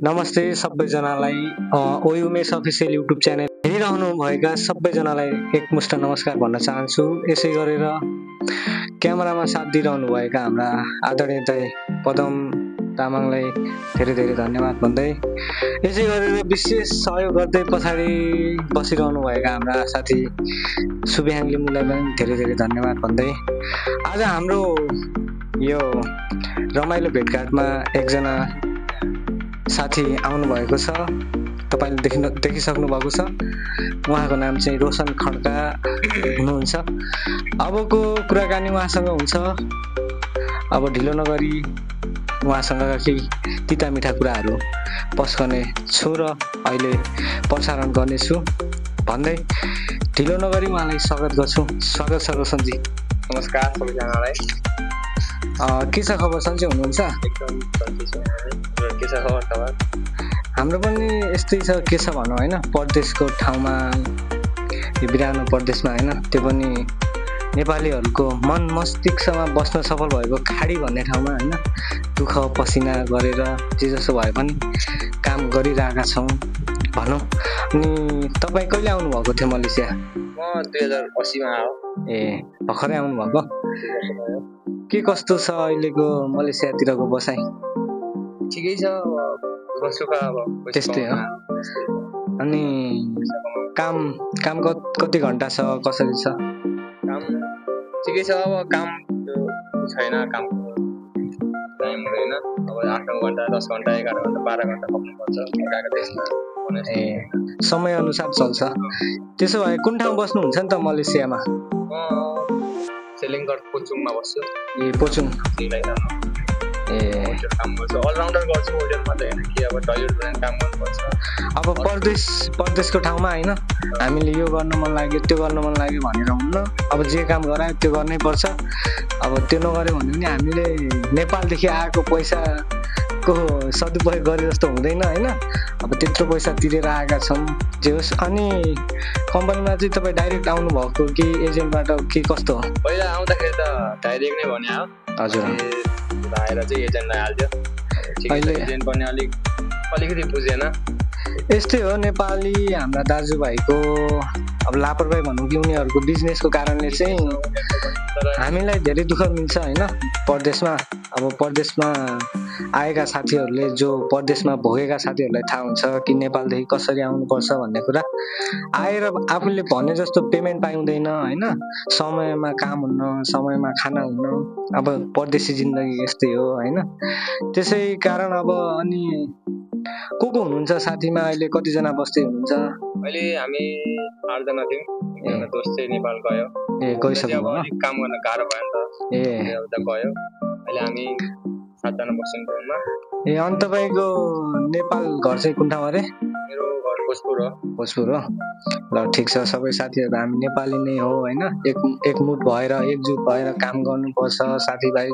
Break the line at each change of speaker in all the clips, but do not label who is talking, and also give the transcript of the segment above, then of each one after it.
नमस्ते सबैजनालाई ओइ उमेश अफिसियल युट्युब च्यानल हेरिरहनु भएका सबैजनालाई एकमुष्ट नमस्कार भन्न चाहन्छु। यसै गरेर क्यामेरामा साथ दिइरहनु भएका हाम्रा आदरणीय दाइ पदम तामाङलाई धेरै धेरै धन्यवाद भन्दै, यसै गरेर विशेष सहयोग गर्दै पछाडि बसिरहनु भएका हाम्रा साथी सुब्याङ लिम्बुलाई पनि धेरै धेरै धन्यवाद भन्दै, आज हाम्रो यो रमाइलो भेटघाटमा एकजना साथी आउनु भएको छ। तपाईले देखिसक्नु भएको छ। उहाँको नाम चाहिँ रोशन खड्का हुनुहुन्छ। अबको कुराकानी उहाँसँग हुन्छ। अब ढिलो नगरी उहाँसँग केही तिता मिठा कुराहरू पस्कने छु र अहिले प्रसारण गर्नेछु भन्दै ढिलो नगरी उहाँलाई स्वागत गर्छु। स्वागत छ रोशनजी।
नमस्कार सबैजनालाई।
के छ खबर? सन्चै हुनुहुन्छ?
एकदम सन्चै छु। के छ खबर तपाईँ?
हाम्रो पनि यस्तै छ। के छ भनौँ होइन, परदेशको ठाउँमा, यो बिरानो परदेशमा होइन, त्यो पनि नेपालीहरूको मन मस्तिष्कमा बस्न सफल भएको खाडी भन्ने ठाउँमा होइन, दुःख पसिना गरेर जे जसो भए पनि काम गरिरहेका छौँ भनौँ। अनि तपाईँ कहिले आउनुभएको थियो मलेसिया?
म 2080 मा आयो।
ए, भर्खरै आउनुभएको? के कस्तो छ अहिलेको मलेसियातिरको बसाइ?
ठिकै छ,
त्यस्तै हो। अनि काम कति घन्टा छ, कसरी छ?
काम ठिकै छ। अब काम छैन, कामको टाइम हुँदैन। अब 8 घन्टा 10 घन्टा 11 घन्टा 12 घन्टा खप्नुपर्छ अर्काको देशमा।
ए, समय अनुसार चल्छ। त्यसो भए कुन ठाउँ बस्नुहुन्छ नि त मलेसियामा?
म सेलिङगढ पोचुङमा बस्छु।
ए, पोचुङ। ए,
काम गर्छु, अलराउन्डर गर्छु। होटलमा त होइन कि अब टोयलेट बनाएर काम गर्नुपर्छ।
अब परदेशको ठाउँमा होइन, हामीले यो गर्न मन लाग्यो त्यो गर्न मन लाग्यो भनेर हुन्न। अब जे काम गरायो त्यो गर्नै पर्छ। अब त्यो नगर्यो भने पनि हामीले नेपालदेखि आएको पैसाको सदुपयोग गरे जस्तो हुँदैन होइन। अब त्यत्रो पैसा तिरेर आएका छौँ, जे होस्। अनि कम्पनीमा चाहिँ तपाईँ डाइरेक्ट आउनुभएको कि एजेन्टबाट के कस्तो हो?
पहिला आउँदाखेरि त डाइरेक्ट नै भने हो।
हजुर,
आएर चाहिँ एजेन्टलाई हाल्थ्यो। अहिले एजेन्ट पनि अलिकति बुझेन।
यस्तै हो, नेपाली हाम्रा दाजुभाइको अब लापरवाही भनौँ कि उनीहरूको बिजनेसको कारणले चाहिँ हामीलाई धेरै दुःख मिल्छ होइन परदेशमा। अब परदेशमा आएका साथीहरूले, जो परदेशमा भोगेका साथीहरूलाई थाहा हुन्छ कि नेपालदेखि कसरी आउनुपर्छ भन्ने कुरा। आएर आफूले भने जस्तो पेमेन्ट पाइँदैन होइन, समयमा काम हुन्न, समयमा खाना हुन्न। अब परदेशी जिन्दगी यस्तै हो होइन। त्यसै कारण अब अनि को हुनुहुन्छ साथीमा? अहिले कतिजना बस्दै हुनुहुन्छ?
अहिले हामी 8 जना थियौँ। एकजना दोस्त चाहिँ नेपाल गयो।
ए, गइसक्नु भयो?
काम गर्न गाह्रो भयो नि त।
ए,
उता गयो। अहिले हामी 7 जना बस्छौँ ठाउँमा।
ए, अनि तपाईँको नेपाल घर चाहिँ कुन ठाउँ अरे?
मेरो घर भोजपुर हो।
भोजपुर हो। ल, ठिक छ। सबै साथीहरू हामी नेपाली नै हो होइन। एकमुट भएर एकजुट भएर काम गर्नुपर्छ साथीभाइ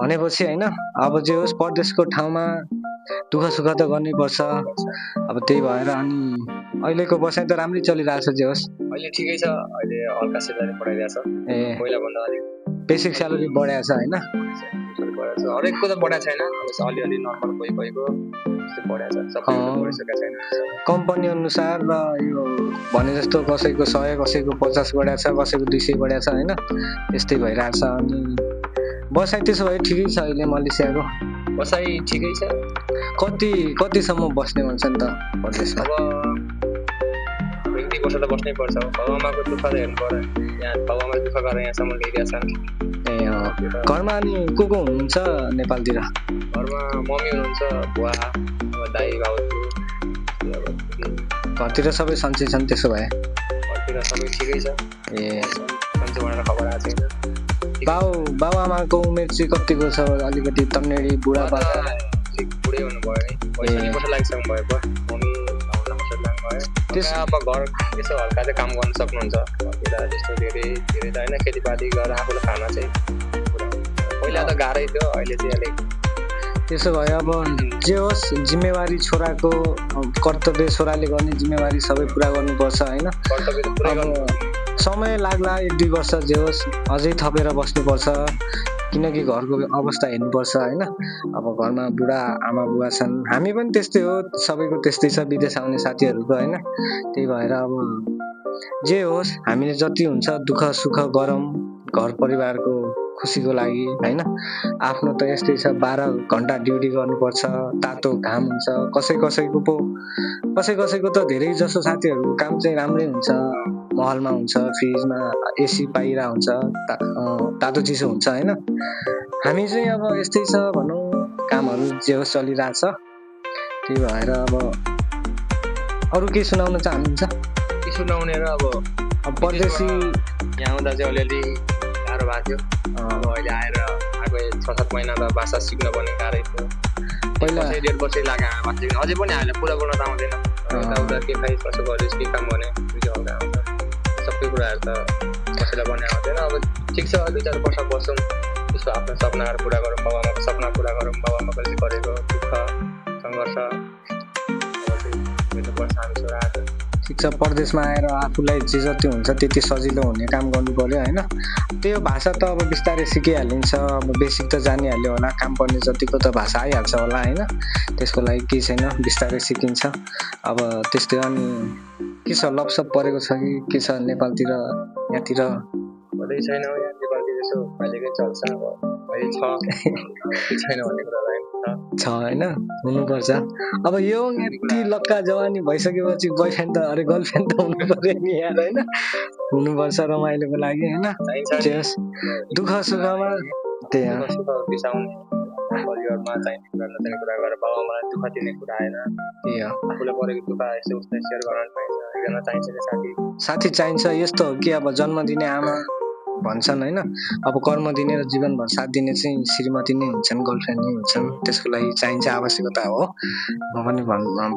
भनेपछि होइन। अब जे होस्, परदेशको ठाउँमा दुःख सुख त गर्नै पर्छ। अब त्यही भएर अनि अहिलेको बसाइ त राम्रै चलिरहेछ, जे होस्।
अहिले ठिकै छ। अहिले हल्का सेलरी बढाइरहेछ।
ए,
पहिलाभन्दा अलिक
बेसिक स्यालेरी बढाएको छ होइन?
हरेकको त बढाएको छैन, अलिअलि नर्मल कोहीको बढाएको छ। सबै बढिसकेको छैन।
कम्पनी अनुसार र यो भने जस्तो कसैको 100, कसैको 50 बढाएको छ, कसैको 200 बढाएको छ होइन। यस्तै भइरहेछ। अनि बसाइ त्यसो भए ठिकै छ अहिले मलेसियाको?
बसाइ ठिकै छ।
कतिसम्म बस्ने भन्छ नि त परदेशमा?
अब 20 वर्ष त बस्नै पर्छ। बाबुआमाको दुःख त हेर्नु पर्यो। यहाँ बाबुआमाले दुःख गरेर यहाँसम्म ल्याइरहेछन्।
ए, घरमा अनि को हुनुहुन्छ नेपालतिर?
घरमा मम्मी हुनुहुन्छ, बुवा, दाइ, भाउजू।
घरतिर सबै सन्चै छन्? त्यसो भए
घरतिर सबै ठिकै छ।
ए,
सन्चै भनेर खबर आएको छैन।
बाबुआमाको उमेर चाहिँ कतिको छ? अलिकति तन्नेडी बुढापाका?
बुढै हुनुभयो नि। 45 वर्ष लागिसक्नु भएको। मम्मी 50 वर्ष लाग्नुभयो। अब घर यसो हल्का चाहिँ काम गर्न सक्नुहुन्छ। त्यस्तो धेरै त होइन, खेतीपाती गरेर आफूले खाना चाहिँ पहिला त गाह्रै थियो। अहिले चाहिँ अलिक
त्यसो भए अब जे होस्, जिम्मेवारी छोराको कर्तव्य, छोराले गर्ने जिम्मेवारी सबै पुरा गर्नुपर्छ होइन। समय लाग्ला 1-2 वर्ष, जे होस् अझै थपेर बस्नुपर्छ। किनकि घरको अवस्था हेर्नुपर्छ होइन। अब घरमा बुढा आमा बुवा छन्, हामी पनि त्यस्तै हो, सबैको त्यस्तै छ विदेश आउने साथीहरूको होइन। त्यही भएर अब जे होस् हामीले जति हुन्छ दुःख सुख गरौँ घर परिवारको खुसीको लागि होइन। आफ्नो त यस्तै छ 12 घन्टा ड्युटी गर्नुपर्छ, तातो घाम हुन्छ, कसै कसैको त धेरै जसो साथीहरूको काम चाहिँ राम्रै हुन्छ, महलमा हुन्छ, फ्रिजमा एसी पाइरा हुन्छ, तातो चिसो हुन्छ होइन। हामी चाहिँ अब यस्तै छ भनौँ, कामहरू जे होस् चलिरहेछ। त्यही भएर अब अरू केही सुनाउन चाहनुहुन्छ?
के सुनाउने र अब
परदेशी
यहाँ आउँदा चाहिँ अलिअलि गाह्रो भएको थियो। अब अहिले आएर आएको 6-7 महिना त भाषा सिक्न पनि गाह्रै थियो।
पहिला
1.5 वर्षै लाग्यो भाषा सिक्न, अझै पनि हामीलाई पुरा बोल्न त आउँदैन। यताउता के खाइस् कसो गरिस् के काम गर्ने आउँछ, सबै कुराहरू त कसैलाई पनि आउँदैन। अब ठिक छ 2-4 वर्ष बसौँ, त्यसको आफ्नो सपनाहरू पुरा गरौँ, बाबा आमाको सपना पुरा गरौँ, बाबा आमाले गरेको दुःख सङ्घर्ष अब चाहिँ हेर्नुपर्छ हामी छोराहरू।
ठिक छ, परदेशमा आएर आफूलाई जे जति हुन्छ त्यति सजिलो हुने काम गर्नु पर्यो होइन। त्यो भाषा त अब बिस्तारै सिकिहालिन्छ, अब बेसिक त जानिहाल्यो होला, काम पर्ने जतिको त भाषा आइहाल्छ होला होइन। त्यसको लागि केही छैन, बिस्तारै सिकिन्छ। अब त्यस्तै अनि के छ, लपसप परेको छ कि के छ नेपालतिर? यहाँतिर
कतै छैन, यहाँ नेपालतिर यसो कहिलेकै चल्छ। अब अहिले छैन भन्ने कुरा
छ होइन, हुनुपर्छ। अब यो यति लक्का जवानी भइसकेपछि बोयफ्रेन्ड त अरे गर्लफ्रेन्ड त हुनु पर्यो नि यार होइन। हुनुपर्छ रमाइलोको लागि होइन। दुःख सुखमा त्यही
बिसाउने परिवारमा चाहिने कुरा नचाहिने कुरा गरेर बाबा आमालाई दुःख दिने कुरा आएन।
त्यही हो,
आफूलाई परेको दुःख यसो उस्तै सेयर गर्न पाइन्छ। एकजना चाहिन्छ
साथी चाहिन्छ। यस्तो हो कि अब जन्म दिने आमा भन्छन् होइन, अब कर्म दिने र जीवनभर साथ दिने चाहिँ श्रीमती नै हुन्छन्, गर्लफ्रेन्ड नै हुन्छन्। त्यसको लागि चाहिन्छ, आवश्यकता हो। म पनि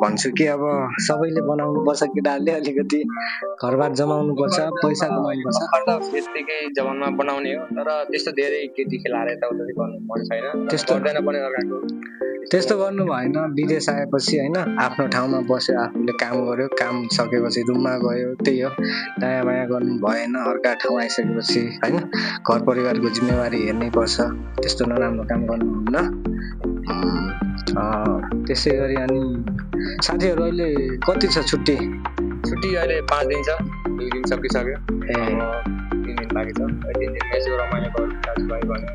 भन्छु कि अब सबैले बनाउनु पर्छ, केटाहरूले अलिकति घरबार जमाउनु पर्छ, पैसा कमाउनु पर्छ।
यतिकै जमानमा बनाउने हो, तर त्यस्तो धेरै केटी खेलाएर यताउता गर्नु मन छैन।
त्यस्तो
गर्दैन पनि अर्काको
त्यस्तो गर्नु भएन। विदेश आएपछि होइन आफ्नो ठाउँमा बस्यो, आफूले काम गर्यो, काम सकेपछि रुममा गयो, त्यही हो। दायाँ बायाँ गर्नु भएन। अर्का ठाउँ आइसकेपछि होइन घर परिवारको जिम्मेवारी हेर्नै पर्छ, त्यस्तो नराम्रो काम गर्नुहुन्न। त्यसै गरी अनि साथीहरू अहिले कति छ छुट्टी?
अहिले 5 दिन छ, 2 दिन सकिसक्यो। 3 दिन बाँकी छ। 3 दिन यसो रमाइलो गर्नु, दाजुभाइ भन्यो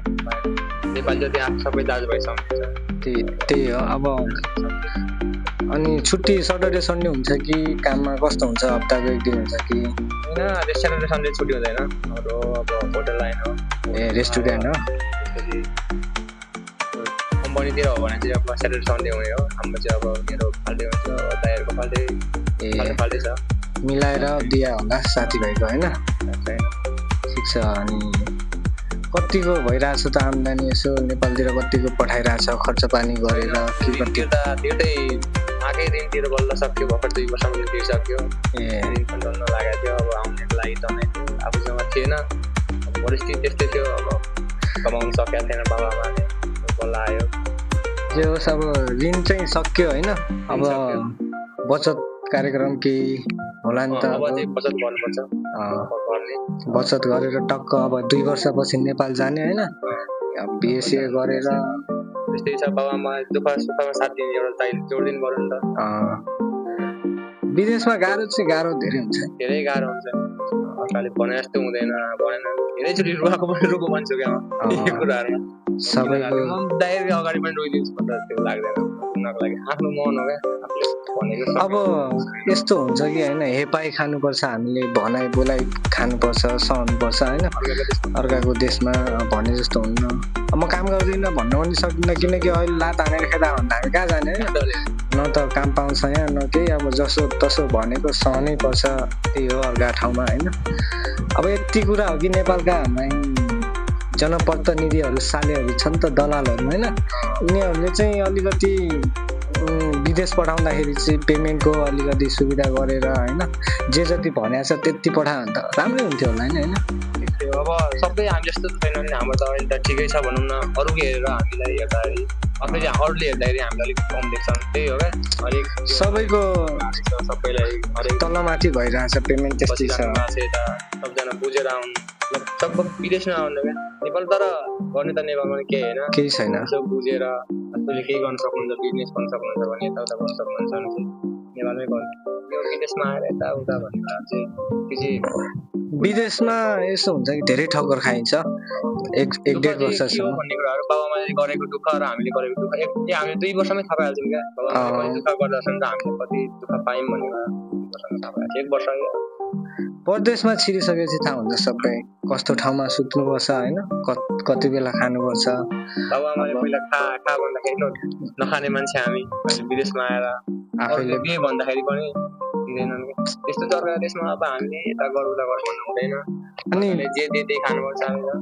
नेपाली जति आफू सबै दाजुभाइ सम्झिन्छ।
त्यही हो। अब अनि छुट्टी सटरडे सन्डे हुन्छ कि काममा कस्तो हुन्छ? हप्ताको 1 दिन हुन्छ कि?
होइन, स्याटरडे सन्डे छुट्टी हुँदैन। हाम्रो अब होटल लाइन हो,
रेस्टुरेन्ट हो।
कम्पनीतिर हो भने चाहिँ अब स्याटरडे सन्डे हुने हो। हाम्रो चाहिँ अब मेरो फाल्टै हुन्छ, दाइहरूको फाल्टै छ।
मिलाएर दिया होला साथीभाइको होइन। ठिक छ। अनि कतिको भइरहेछ त आम्दानी? यसो नेपालतिर कतिको पठाइरहेछ खर्च पानी गरेर?
त्यतै आएकै दिनतिर बल्ल सक्यो, भर्खर 2 वर्षमा तिर्सक्यो। दिन पनि चल्न लागेको थियो। अब आउनेको लागि तनै आफूसँग थिएन, परिस्थिति त्यस्तै थियो। अब कमाउनु सकेको थिएन बाबा आमाले, बल्ल आयो।
जे होस् अब ऋण चाहिँ सक्यो होइन। अब बचत कार्यक्रम केही होला नि त?
अब चाहिँ बचत गर्नुपर्छ,
बचत गरेर टक्क अब 2 वर्षपछि नेपाल जाने होइन। बिएसए गरेर
त्यस्तै छ। बाबा आमा दुःख सुखमा साथ दिने एउटा जोड दिन गर्नु नि त।
विदेशमा गाह्रो धेरै हुन्छ,
धेरै गाह्रो हुन्छ। अर्काले भने जस्तो हुँदैन, भनेन धेरैचोटि रुको मान्छु क्या यो कुराहरूमा। सबैको दाइरको अगाडि पनि रोइदिन्छु भन्दा त्यो लाग्दैन। उनीहरूको लागि आफ्नो मन हो क्या, आफूले भनेको।
अब यस्तो हुन्छ कि होइन, हेपाई खानुपर्छ, हामीले भनाइ बोलाइ खानुपर्छ, सहनुपर्छ होइन। अर्काको देशमा भने जस्तो हुन्न। अब म काम गर्दिनँ भन्न पनि सक्दिनँ, किनकि अहिले लात हानेर खेदा भन्दा हामी कहाँ जाने होइन। न त काम पाउँछ यहाँ, न केही। अब जसो तसो भनेको सहनै पर्छ, त्यही हो अर्का ठाउँमा होइन। अब यति कुरा हो कि नेपालका जनप्रतिनिधिहरू सालेहरू छन् त, दलालहरू होइन। यिनीहरूले चाहिँ अलिकति विदेश पठाउँदाखेरि चाहिँ पेमेन्टको अलिकति सुविधा गरेर होइन, जे जति भनेको छ त्यति पठायो भने त राम्रै हुन्थ्यो होला होइन।
अब सबै हामी जस्तो छैन नि, हाम्रो त अहिले त ठिकै छ भनौँ न। अरूको हेरेर हामीलाई हेर्दाखेरि अरूले हेर्दाखेरि हामीलाई अलिक कम देख्छन्, त्यही हो क्या। हरेक
सबैको
सबैलाई हरेक
तलमाथि भइरहेछ पेमेन्ट, त्यस्तै छ।
सबजना बुझेर आउनु लगभग विदेशमा आउनु क्या नेपाल तर गर्ने त नेपालमा केही होइन
केही छैन
यसो बुझेर आफूले केही गर्न सक्नुहुन्छ बिजनेस गर्न सक्नुहुन्छ भने यताउता गर्न सक्नुहुन्छ भने चाहिँ नेपालमै गर्नु यो विदेशमा आएर यताउता भनेर चाहिँ त्यो चाहिँ
विदेशमा यसो हुन्छ कि धेरै ठक्कर खाइन्छ एक डेढ वर्षसम्म
भन्ने कुराहरू बाबाआमाले गरेको दुःख र हामीले गरेको दुःख हामीले 2 वर्षमै थाहा पाइहाल्छौँ क्या बाबाआमाले कति दुःख गर्दछन् र हामीले कति दुःख पायौँ भन्ने कुरा 2 वर्षमा थाहा पाइहाल्छ 1 वर्ष
परदेशमा छिरिसकेपछि थाहा हुन्छ सबै कस्तो ठाउँमा सुत्नुपर्छ होइन कति बेला खानुपर्छ
बाबाआमाले पहिला खा भन्दाखेरि नखाने मान्छे हामी विदेशमा आएर आफूले के भन्दाखेरि पनि दिँदैनन् त्यस्तो सरकार देशमा अब हामीले यता गरौँला भन्नु हुँदैन अनि जे त्यही खानुपर्छ हामीले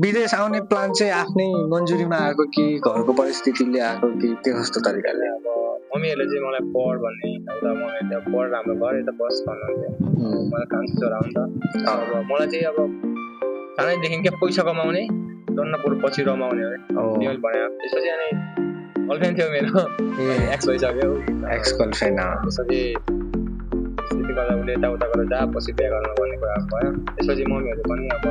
विदेश आउने प्लान चाहिँ आफ्नै मन्जुरीमा आएको कि घरको परिस्थितिले आएको कि के कस्तो तरिकाले
अब मम्मीहरूले चाहिँ मलाई पढ भन्ने उता मम्मीहरूले पढ राम्रो गर यता बस भन्नुहुन्थ्यो मलाई कान्छ छोरा हो नि त अब मलाई चाहिँ अब सानैदेखि क्या पैसा कमाउने टन्न पछि रमाउने है मैले भने त्यसपछि अनि गर्लफ्रेन्ड थियो मेरो एक्स भइसक्यो
एक्स गर्लफ्रेन्ड
त्यसपछि गर्दा उसले यताउता गरेर जा पछि बिहा गर्नु भन्ने कुरा भयो त्यसपछि मम्मीहरू पनि अब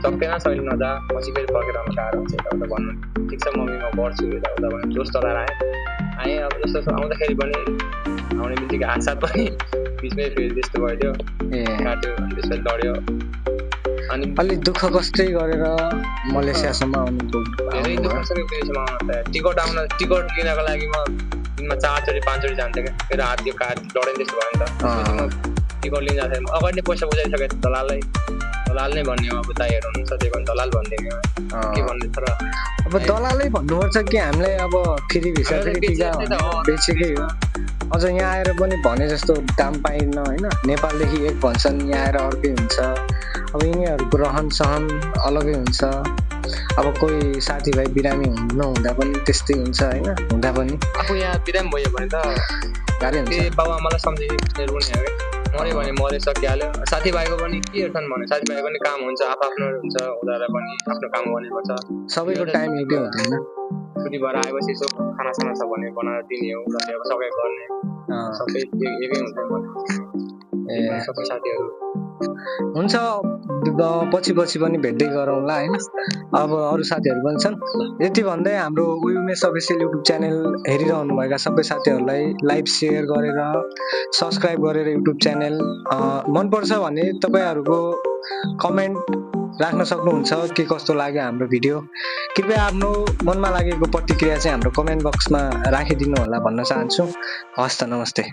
सक्दैन शैली नजा पछि फेरि फर्केर आउनु गाह्रो हुन्छ यताउता भन्नु ठिक छ मम्मी म गर्छु यताउता भन्नु जोस चलाएर आएँ अब जस्तो आउँदाखेरि पनि आउने बित्तिकै हातसाथ पनि बिचमै फेरि त्यस्तो भइदियो काट्यो त्यसपछि लड्यो अनि
अलिक दुःख कष्टै गरेर मलेसियासम्म आउनु
धेरै दुःख छ विदेशमा आउनु टिकट लिनको लागि म दिनमा 4 चोटि 5 चोटि जान्थेँ क्या मेरो हात यो काट लडेन त्यस्तो भयो नि त टिकट लिन जाँदाखेरि अगाडि नै पैसा बुझाइसकेँ दलाल नै भन्ने हो अब दाइहरू हुनुहुन्छ त्यही पनि दलाल भनिदिने हो के भन्ने तर
अब दलालै भन्नुपर्छ कि हामीलाई अब फेरि भिसा बेचेकै हो अझ यहाँ आएर पनि भने जस्तो दाम पाइन्न होइन नेपालदेखि एक भन्छन् यहाँ आएर अर्कै हुन्छ अब यिनीहरूको रहन सहन अलगै हुन्छ अब कोही साथीभाइ बिरामी नहुँदा पनि त्यस्तै हुन्छ होइन हुँदा पनि
आफू यहाँ बिरामी भयो भने त
गाह्रै हुन्छ
बाबाआमालाई सम्झिने रुने हो क्या मऱ्यो भने मरे सकिहाल्यो साथीभाइको पनि के हेर्छन् भने साथीभाइको पनि काम हुन्छ आफ्नो हुन्छ उनीहरूलाई पनि आफ्नो काम गर्नुपर्छ
सबैको टाइम एकै हुँदैन
छुट्टी भएर आएपछि यसो खानासाना छ भने बनाएर दिने हो उनीहरूले अब सबै गर्ने सबै एकै हुँदैन सबै साथीहरू
हुन्छ पछि पनि भेट्दै गरौँला होइन अब अरू साथीहरू पनि छन् यति भन्दै हाम्रो उमेश अफिसियल युट्युब च्यानल हेरिरहनुभएका सबै साथीहरूलाई लाइक सेयर गरेर सब्सक्राइब गरेर युट्युब च्यानल मनपर्छ भने तपाईँहरूको कमेन्ट राख्न सक्नुहुन्छ के कस्तो लाग्यो हाम्रो भिडियो कृपया आफ्नो मनमा लागेको प्रतिक्रिया चाहिँ हाम्रो कमेन्ट बक्समा राखिदिनु होला भन्न चाहन्छु हस् त नमस्ते